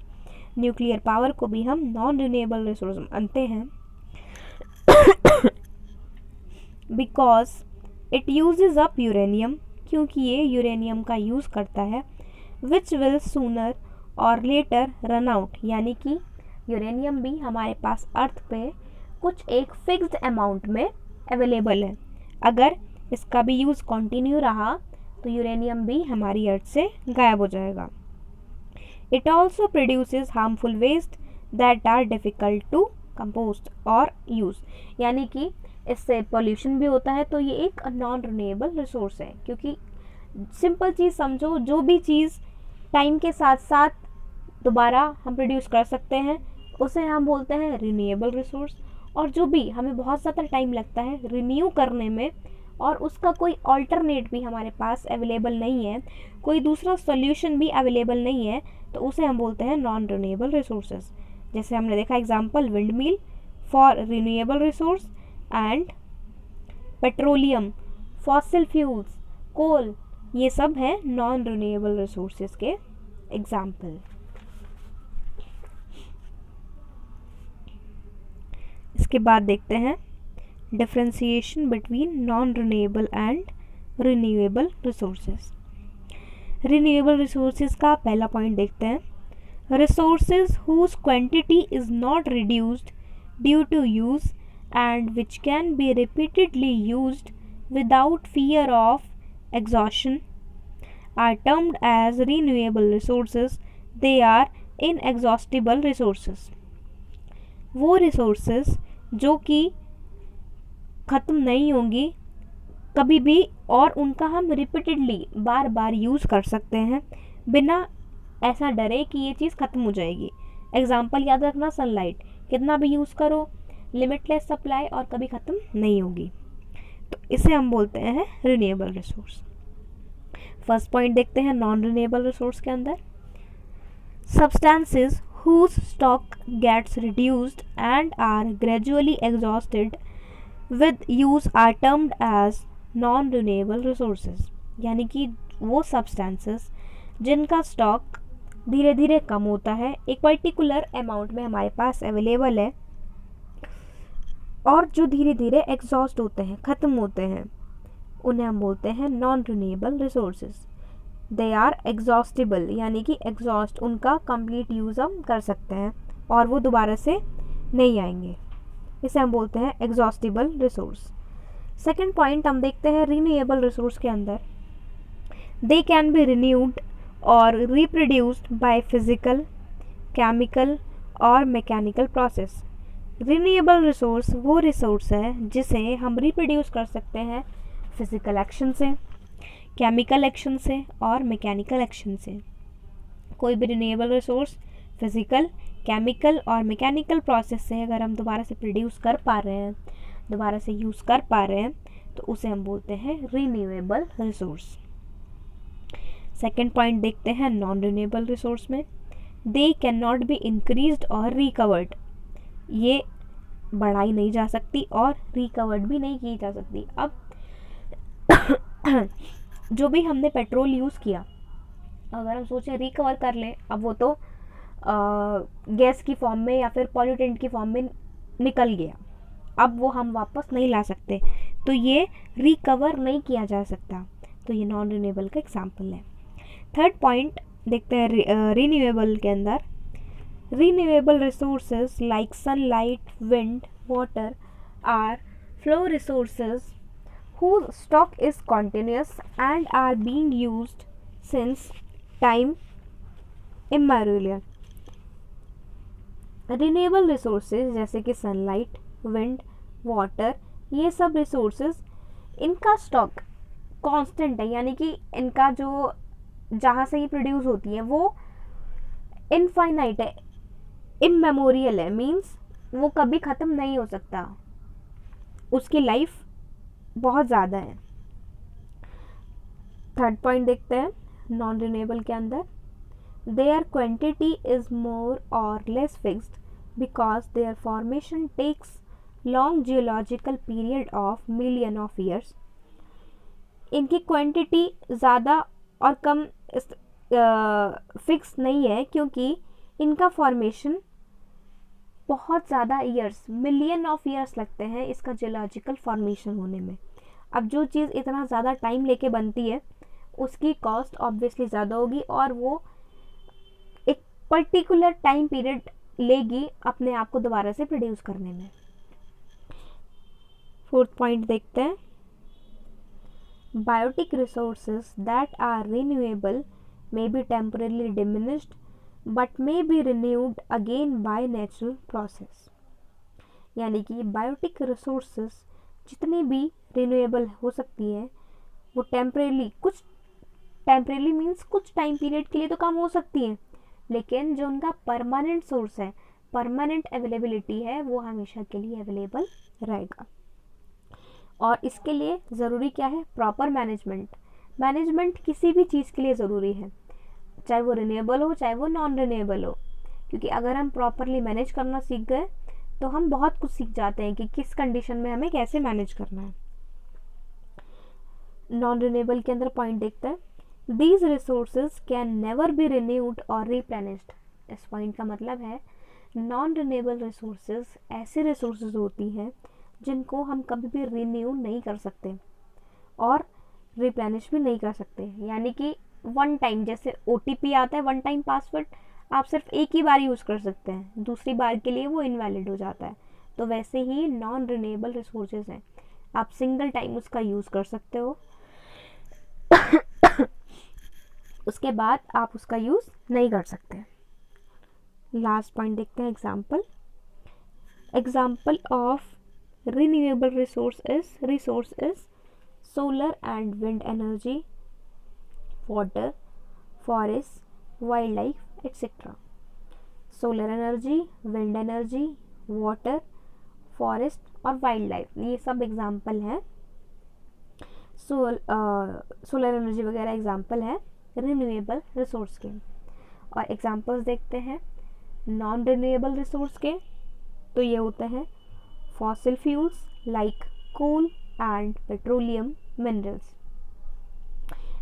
Nuclear power को भी हम नॉन रिन्यूएबल रिसोर्स मानते हैं because it uses up uranium, क्योंकि ये यूरेनियम का यूज़ करता है, विच विल सूनर और लेटर रन आउट। यानी कि यूरेनियम भी हमारे पास अर्थ पे कुछ एक फिक्स्ड अमाउंट में अवेलेबल है। अगर इसका भी यूज़ कंटिन्यू रहा तो यूरेनियम भी हमारी अर्थ से गायब हो जाएगा। It also produces harmful waste that are difficult to compost और यूज़। यानी कि इससे पोल्यूशन भी होता है, तो ये एक नॉन रिन्यूएबल रिसोर्स है। क्योंकि सिंपल चीज़ समझो, जो भी चीज़ टाइम के साथ साथ दोबारा हम प्रोड्यूस कर सकते हैं उसे हम बोलते हैं रिन्यूएबल रिसोर्स, और जो भी हमें बहुत ज़्यादा टाइम लगता है रिन्यू करने में और उसका कोई ऑल्टरनेट भी हमारे पास अवेलेबल नहीं है, कोई दूसरा सॉल्यूशन भी अवेलेबल नहीं है, तो उसे हम बोलते हैं नॉन रिन्यूएबल रिसोर्सेज। जैसे हमने देखा example wind mill for renewable resource and petroleum, fossil fuels, coal, ये सब है नॉन रिन्यूएबल रिसोर्सेज के एग्जाम्पल। इसके बाद देखते हैं differentiation between non renewable and renewable resources. Renewable resources का पहला पॉइंट देखते हैं, resources whose quantity is not reduced due to use and which can be repeatedly used without fear of exhaustion are termed as renewable resources. They are inexhaustible resources. वो resources जो कि ख़त्म नहीं होंगी कभी भी और उनका हम रिपीटेडली बार बार यूज़ कर सकते हैं बिना ऐसा डरे कि ये चीज़ ख़त्म हो जाएगी। एग्जाम्पल याद रखना, सनलाइट कितना भी यूज़ करो, लिमिटलेस सप्लाई और कभी ख़त्म नहीं होगी, तो इसे हम बोलते हैं रिन्यूएबल रिसोर्स। फर्स्ट पॉइंट देखते हैं नॉन रिन्यूएबल रिसोर्स के अंदर, substances whose stock gets reduced and are gradually exhausted with use are termed as non renewable resources. यानी कि वो सब्सटेंसेस जिनका स्टॉक धीरे धीरे कम होता है, एक पर्टिकुलर अमाउंट में हमारे पास अवेलेबल है और जो धीरे धीरे एग्जॉस्ट होते हैं, ख़त्म होते हैं, उन्हें हम बोलते हैं non renewable resources. They are exhaustible, यानी कि एग्जॉस्ट उनका कंप्लीट यूज़ हम कर सकते हैं और वो दोबारा से नहीं आएंगे, इसे हम बोलते हैं एग्जॉस्टिबल रिसोर्स। सेकेंड पॉइंट हम देखते हैं रीन्यूएबल रिसोर्स के अंदर, दे कैन बी रिन्यूड और रिप्रोड्यूस्ड बाय फिजिकल, केमिकल और मैकेनिकल प्रोसेस। रिन्यूएबल रिसोर्स वो रिसोर्स है जिसे हम रिप्रोड्यूस कर सकते हैं फिजिकल एक्शन से, केमिकल एक्शन से और मैकेनिकल एक्शन से। कोई भी रिन्यूएबल रिसोर्स फिजिकल, केमिकल और मैकेनिकल प्रोसेस से अगर हम दोबारा से प्रोड्यूस कर पा रहे हैं, दोबारा से यूज़ कर पा रहे हैं, तो उसे हम बोलते हैं रिन्यूएबल रिसोर्स। सेकेंड पॉइंट देखते हैं नॉन रिन्यूएबल रिसोर्स में, they can not be increased और रिकवर्ड, ये बढ़ाई नहीं जा सकती और रिकवर्ड भी नहीं की जा सकती। अब जो भी हमने पेट्रोल यूज़ किया, अगर हम सोचें रिकवर कर लें, अब वो तो गैस की फॉर्म में या फिर पॉल्यूटेंट की फॉर्म में निकल गया, अब वो हम वापस नहीं ला सकते, तो ये रिकवर नहीं किया जा सकता, तो ये नॉन रिन्यूएबल का एग्जाम्पल है। थर्ड पॉइंट देखते हैं रिन्यूएबल के अंदर, renewable resources like sunlight, wind, water are flow resources whose stock is continuous and are being used since time immemorial। Renewable resources जैसे कि सनलाइट, विंड, वाटर, ये सब रिसोर्सेज इनका स्टॉक कांस्टेंट है, यानी कि इनका जो जहाँ से ये प्रोड्यूस होती है वो इनफाइनाइट है, इममेमोरियल है, मीन्स वो कभी ख़त्म नहीं हो सकता, उसकी लाइफ बहुत ज़्यादा है। थर्ड पॉइंट देखते हैं नॉन रिन्यूएबल के अंदर, देयर क्वांटिटी इज मोर और less fixed because their formation takes long geological period of million of years. इनकी क्वांटिटी ज़्यादा और कम फिक्स नहीं है क्योंकि इनका फॉर्मेशन बहुत ज़्यादा ईयर्स, मिलियन ऑफ ईयर्स लगते हैं इसका जियोलॉजिकल फॉर्मेशन होने में। अब जो चीज़ इतना ज़्यादा टाइम लेके बनती है उसकी कॉस्ट ऑब्वियसली ज़्यादा होगी और वो एक पर्टिकुलर टाइम पीरियड लेगी अपने आप को दोबारा से प्रोड्यूस करने में। फोर्थ पॉइंट देखते हैं, biotic resources that are renewable may be temporarily diminished but may be renewed again by natural process। यानी कि बायोटिक रिसोर्सेज जितनी भी रिन्यूएबल हो सकती है वो टेम्परेली मीन्स कुछ टाइम पीरियड के लिए तो कम हो सकती है, लेकिन जो उनका परमानेंट सोर्स है, परमानेंट अवेलेबिलिटी है, वो हमेशा के लिए अवेलेबल रहेगा। और इसके लिए ज़रूरी क्या है, प्रॉपर मैनेजमेंट किसी भी चीज़ के लिए ज़रूरी है, चाहे वो रिन्यूएबल हो चाहे वो नॉन रिन्यूएबल हो, क्योंकि अगर हम प्रॉपरली मैनेज करना सीख गए तो हम बहुत कुछ सीख जाते हैं कि किस कंडीशन में हमें कैसे मैनेज करना है। नॉन रिन्यूएबल के अंदर पॉइंट देखते हैं, these resources can never be renewed और रिप्लेनिश्ड। इस पॉइंट का मतलब है नॉन रिन्यूएबल रिसोर्सेज ऐसे रिसोर्सेज होती हैं जिनको हम कभी भी रिन्यू नहीं कर सकते और रिप्लेनिश भी नहीं कर सकते। यानी कि वन टाइम, जैसे OTP आता है, वन टाइम पासवर्ड आप सिर्फ एक ही बार यूज़ कर सकते हैं, दूसरी बार के लिए वो इनवैलिड हो जाता है। तो वैसे ही नॉन रिन्यूएबल रिसोर्सेज हैं, आप सिंगल टाइम उसका यूज़ कर सकते हो उसके बाद आप उसका यूज़ नहीं कर सकते। लास्ट पॉइंट देखते हैं, example of renewable resource is solar and wind energy, water, forest, wild life etcetera. Solar energy, wind energy, water, forest और वाइल्ड लाइफ, ये सब एग्जाम्पल हैं। सोलर एनर्जी वगैरह एग्जाम्पल है रिन्यूएबल रिसोर्स के। और एग्जाम्पल्स देखते हैं नॉन रिन्यूएबल रिसोर्स के, तो ये होते हैं fossil fuels like coal and petroleum minerals,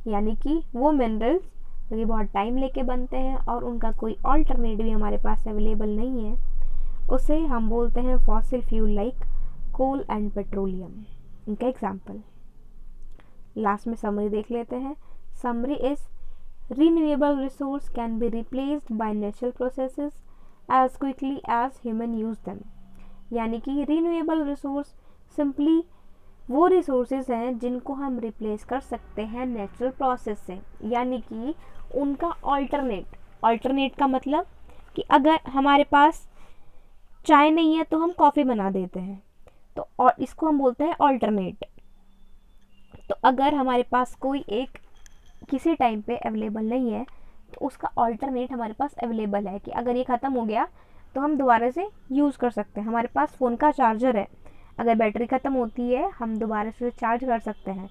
यानी कि वो मिनरल्स जो कि बहुत टाइम लेके बनते हैं और उनका कोई ऑल्टरनेटिव भी हमारे पास अवेलेबल नहीं है, उसे हम बोलते हैं fossil fuel like coal and petroleum, इनका एग्जाम्पल। लास्ट में समरी देख लेते हैं। Summary is Renewable resource can be replaced by natural processes as quickly as human use them. यानी कि रिन्यूएबल रिसोर्स सिंपली वो रिसोर्सेज हैं जिनको हम रिप्लेस कर सकते हैं नेचुरल प्रोसेस से, यानी कि उनका ऑल्टरनेट का मतलब कि अगर हमारे पास चाय नहीं है तो हम कॉफ़ी बना देते हैं, तो और इसको हम बोलते हैं ऑल्टरनेट। तो अगर हमारे पास कोई एक किसी टाइम पे अवेलेबल नहीं है तो उसका ऑल्टरनेट हमारे पास अवेलेबल है कि अगर ये ख़त्म हो गया तो हम दोबारा से यूज़ कर सकते हैं। हमारे पास फ़ोन का चार्जर है, अगर बैटरी ख़त्म होती है हम दोबारा से चार्ज कर सकते हैं।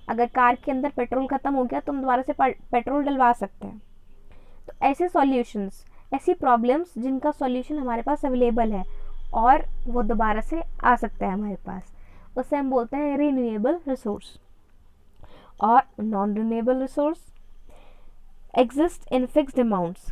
अगर कार के अंदर पेट्रोल ख़त्म हो गया तो हम दोबारा से पेट्रोल डलवा सकते हैं। तो ऐसे सॉल्यूशंस, ऐसी प्रॉब्लम्स जिनका सॉल्यूशन हमारे पास अवेलेबल है और वो दोबारा से आ सकता है हमारे पास, उससे हम बोलते हैं रिन्यूएबल रिसोर्स। और non renewable resource exist in fixed amounts.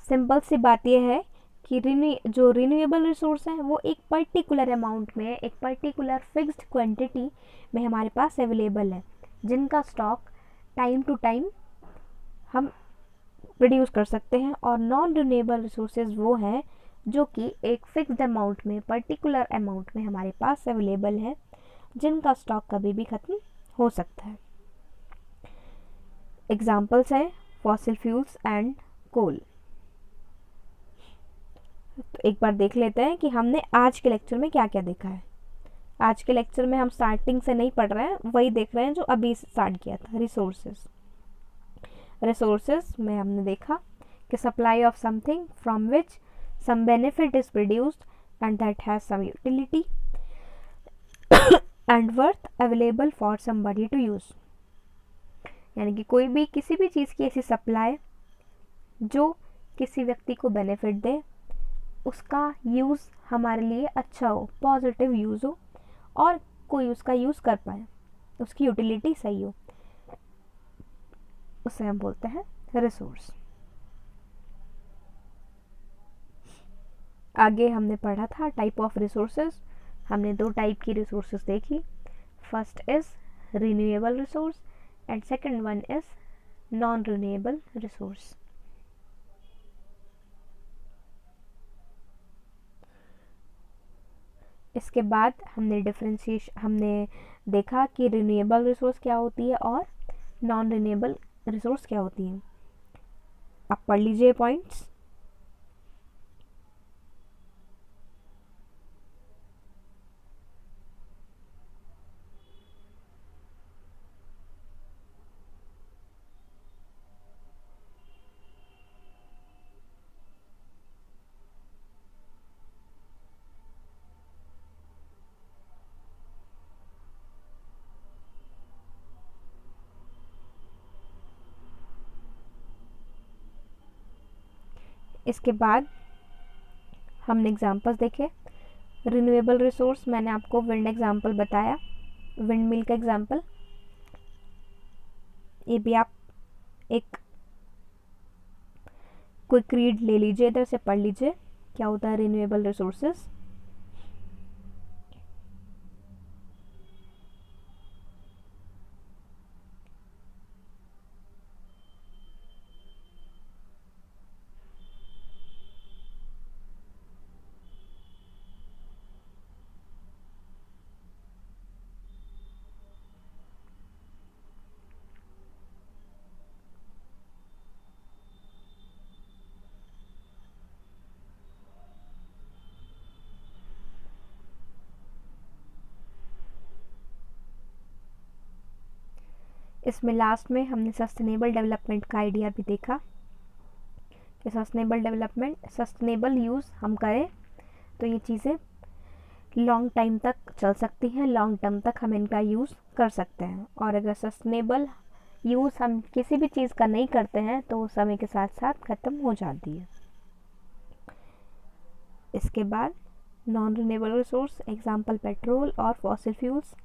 Simple सी बात यह है कि जो रिन्यूएबल रिसोर्स है वो एक पर्टिकुलर अमाउंट में, एक पर्टिकुलर फिक्स्ड क्वांटिटी में हमारे पास अवेलेबल है, जिनका स्टॉक टाइम टू टाइम हम प्रोड्यूस कर सकते हैं। और नॉन रिन्यूएबल रिसोर्सेज वो हैं जो कि एक फिक्स्ड अमाउंट में, पर्टिकुलर अमाउंट में हमारे पास अवेलेबल है, जिनका स्टॉक कभी भी ख़त्म हो सकता है। एग्जाम्पल्स हैं फॉसिल फ्यूल्स एंड कोल। तो एक बार देख लेते हैं कि हमने आज के लेक्चर में क्या क्या देखा है। आज के लेक्चर में हम स्टार्टिंग से नहीं पढ़ रहे हैं, वही देख रहे हैं जो अभी स्टार्ट किया था। रिसोर्सेज में हमने देखा कि supply of something from which some benefit is produced and that has some utility and worth available for somebody to use। यानी कि कोई भी किसी भी चीज़ की ऐसी सप्लाई जो किसी व्यक्ति को बेनिफिट दे, उसका यूज़ हमारे लिए अच्छा हो, पॉजिटिव यूज़ हो और कोई उसका यूज़ कर पाए, उसकी यूटिलिटी सही हो, उसे हम बोलते हैं रिसोर्स। आगे हमने पढ़ा था टाइप ऑफ रिसोर्सेज। हमने दो टाइप की रिसोर्सेज देखी। First is renewable resource and second one is non renewable resource. इसके बाद हमने देखा कि रिन्यूएबल रिसोर्स क्या होती है और नॉन रिन्यूएबल रिसोर्स क्या होती है। आप पढ़ लीजिए पॉइंट्स। इसके बाद हमने एग्जांपल्स देखे। रिन्यूएबल रिसोर्स मैंने आपको विंड एग्जांपल बताया, विंड मिल का एग्जांपल। ये भी आप एक क्विक रीड ले लीजिए, इधर से पढ़ लीजिए क्या होता है रिन्यूएबल रिसोर्सेज। इसमें लास्ट में हमने सस्टेनेबल डेवलपमेंट का आइडिया भी देखा कि सस्टेनेबल यूज़ हम करें तो ये चीज़ें लॉन्ग टाइम तक चल सकती हैं, लॉन्ग टर्म तक हम इनका यूज़ कर सकते हैं। और अगर सस्टेनेबल यूज़ हम किसी भी चीज़ का नहीं करते हैं तो वो समय के साथ साथ ख़त्म हो जाती है। इसके बाद non renewable resource, example petrol और फॉसिल फ्यूल्स,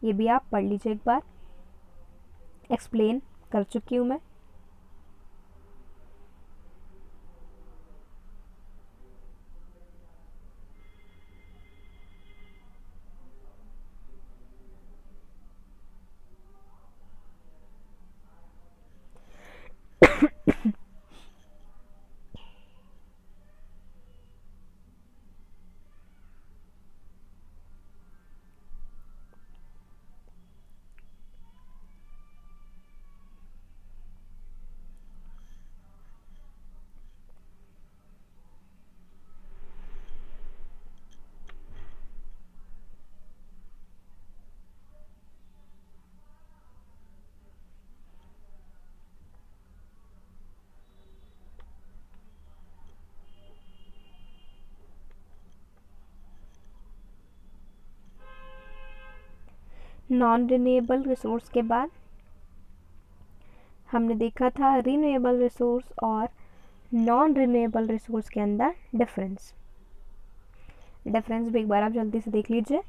ये भी आप पढ़ लीजिए, एक बार एक्सप्लेन कर चुकी हूँ मैं। नॉन रिन्यूएबल रिसोर्स के बाद हमने देखा था रिन्यूएबल रिसोर्स और नॉन रिन्यूएबल रिसोर्स के अंदर डिफरेंस भी एक बार आप जल्दी से देख लीजिए।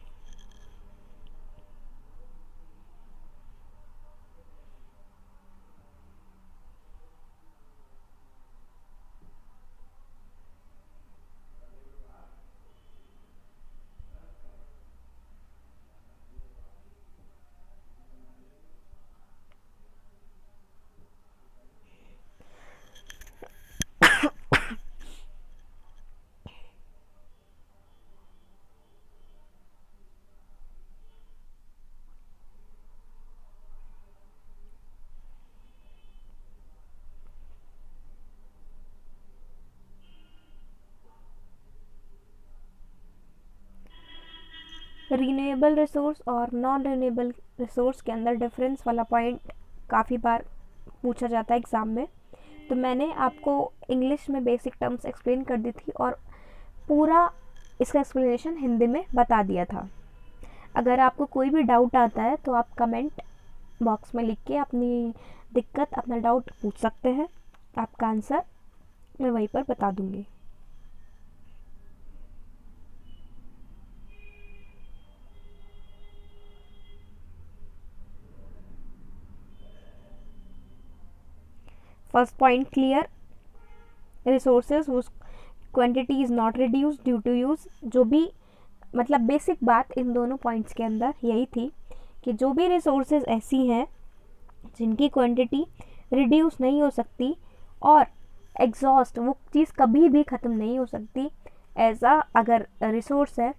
रीन्यूएबल रिसोर्स और नॉन रीन्यूएबल रिसोर्स के अंदर डिफरेंस वाला पॉइंट काफ़ी बार पूछा जाता है एग्ज़ाम में, तो मैंने आपको इंग्लिश में बेसिक टर्म्स एक्सप्लेन कर दी थी और पूरा इसका एक्सप्लेनेशन हिंदी में बता दिया था। अगर आपको कोई भी डाउट आता है तो आप कमेंट बॉक्स में लिख के अपनी दिक्कत, अपना डाउट पूछ सकते हैं। आपका आंसर मैं वहीं पर बता दूंगी। First point clear, resources whose quantity is not reduce due to use. जो भी मतलब बेसिक बात इन दोनों पॉइंट्स के अंदर यही थी कि जो भी रिसोर्सेज ऐसी हैं जिनकी क्वांटिटी रिड्यूस नहीं हो सकती और एग्जॉस्ट वो चीज़ कभी भी ख़त्म नहीं हो सकती, ऐसा अगर रिसोर्स है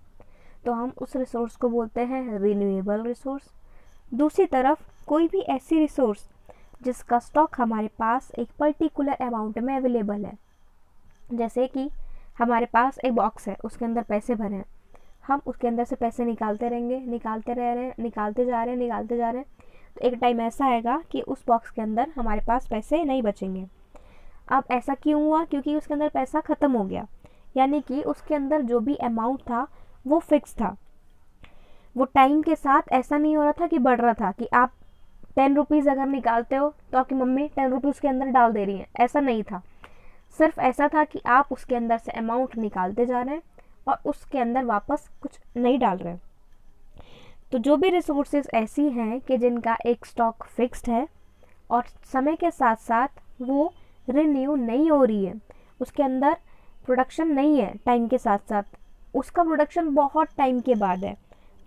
तो हम उस रिसोर्स को बोलते हैं रिन्यूएबल रिसोर्स। दूसरी तरफ कोई भी ऐसी रिसोर्स जिसका स्टॉक हमारे पास एक पर्टिकुलर अमाउंट में अवेलेबल है, जैसे कि हमारे पास एक बॉक्स है, उसके अंदर पैसे भरे हैं, हम उसके अंदर से पैसे निकालते रहेंगे, निकालते जा रहे हैं, तो एक टाइम ऐसा आएगा कि उस बॉक्स के अंदर हमारे पास पैसे नहीं बचेंगे। अब ऐसा क्यों हुआ? क्योंकि उसके अंदर पैसा ख़त्म हो गया, यानी कि उसके अंदर जो भी अमाउंट था वो फिक्स था। वो टाइम के साथ ऐसा नहीं हो रहा था कि बढ़ रहा था कि आप 10 रुपीज़ अगर निकालते हो तो आपकी मम्मी 10 रुपीज़ के अंदर डाल दे रही है, ऐसा नहीं था। सिर्फ ऐसा था कि आप उसके अंदर से अमाउंट निकालते जा रहे हैं और उसके अंदर वापस कुछ नहीं डाल रहे हैं। तो जो भी रिसोर्सेज ऐसी हैं कि जिनका एक स्टॉक फिक्स्ड है और समय के साथ साथ वो रिन्यू नहीं हो रही है, उसके अंदर प्रोडक्शन नहीं है टाइम के साथ साथ, उसका प्रोडक्शन बहुत टाइम के बाद है,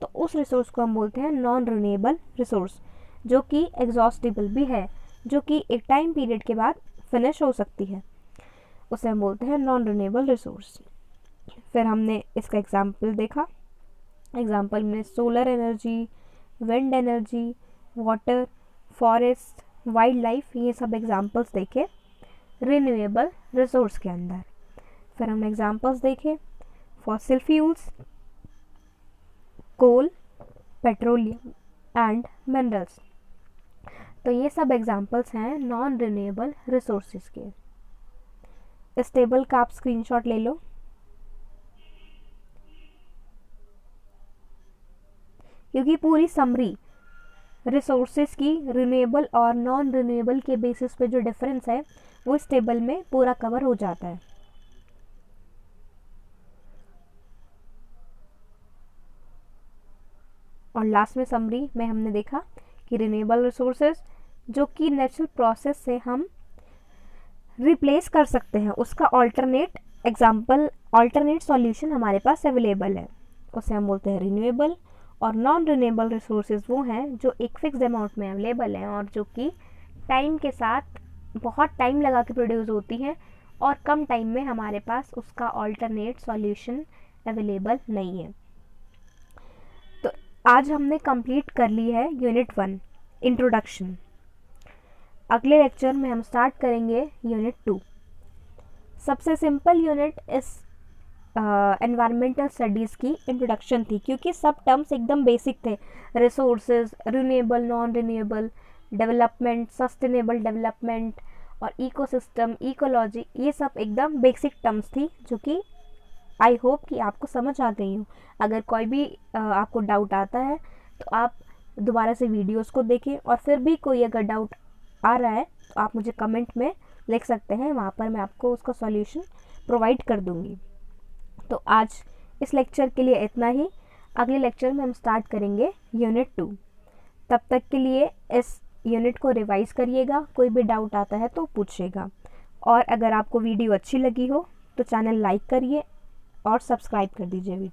तो उस रिसोर्स को हम बोलते हैं नॉन रिन्यूएबल रिसोर्स, जो कि एग्जॉस्टिबल भी है, जो कि एक टाइम पीरियड के बाद फिनिश हो सकती है, उसे हम बोलते हैं नॉन रिन्यूएबल रिसोर्स। फिर हमने इसका एग्जाम्पल देखा। एग्जाम्पल में solar energy, wind energy, water, forest, wild life, ये सब एग्जाम्पल्स देखे रिन्यूएबल रिसोर्स के अंदर। फिर हमने एग्जाम्पल्स देखे fossil fuels, coal, petroleum and minerals. तो ये सब एग्जाम्पल्स हैं नॉन रिन्यूएबल रिसोर्सेज के। इस टेबल का आप स्क्रीनशॉट ले लो। क्योंकि पूरी समरी रिसोर्सेज की रिन्यूएबल और नॉन रिन्यूएबल के बेसिस पे जो डिफरेंस है वो इस टेबल में पूरा कवर हो जाता है। और लास्ट में समरी में हमने देखा कि रिन्यूएबल रिसोर्सेज जो कि नेचुरल प्रोसेस से हम रिप्लेस कर सकते हैं, उसका ऑल्टरनेट सॉल्यूशन हमारे पास अवेलेबल है, उसे हम बोलते हैं रिन्यूएबल। और नॉन रिन्यूएबल रिसोर्सेज वो हैं जो एक फिक्स अमाउंट में अवेलेबल हैं और जो कि टाइम के साथ बहुत टाइम लगा के प्रोड्यूस होती हैं और कम टाइम में हमारे पास उसका ऑल्टरनेट सॉल्यूशन अवेलेबल नहीं है। तो आज हमने कंप्लीट कर ली है यूनिट 1 इंट्रोडक्शन। अगले लेक्चर में हम स्टार्ट करेंगे यूनिट 2। सबसे सिंपल यूनिट इस एनवायरमेंटल स्टडीज़ की इंट्रोडक्शन थी, क्योंकि सब टर्म्स एकदम बेसिक थे। Resources, renewable, non renewable, development, sustainable development और इकोसिस्टम, इकोलॉजी, ये सब एकदम बेसिक टर्म्स थी जो कि आई होप कि आपको समझ आ गई हूँ। अगर कोई भी आपको डाउट आता है तो आप दोबारा से वीडियोस को देखें, और फिर भी कोई अगर डाउट आ रहा है तो आप मुझे कमेंट में लिख सकते हैं, वहाँ पर मैं आपको उसका सॉल्यूशन प्रोवाइड कर दूँगी। तो आज इस लेक्चर के लिए इतना ही। अगले लेक्चर में हम स्टार्ट करेंगे यूनिट 2। तब तक के लिए इस यूनिट को रिवाइज़ करिएगा, कोई भी डाउट आता है तो पूछिएगा। और अगर आपको वीडियो अच्छी लगी हो तो चैनल लाइक करिए और सब्सक्राइब कर दीजिए,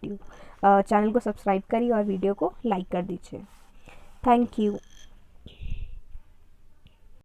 चैनल को सब्सक्राइब करिए और वीडियो को लाइक कर दीजिए। Thank you.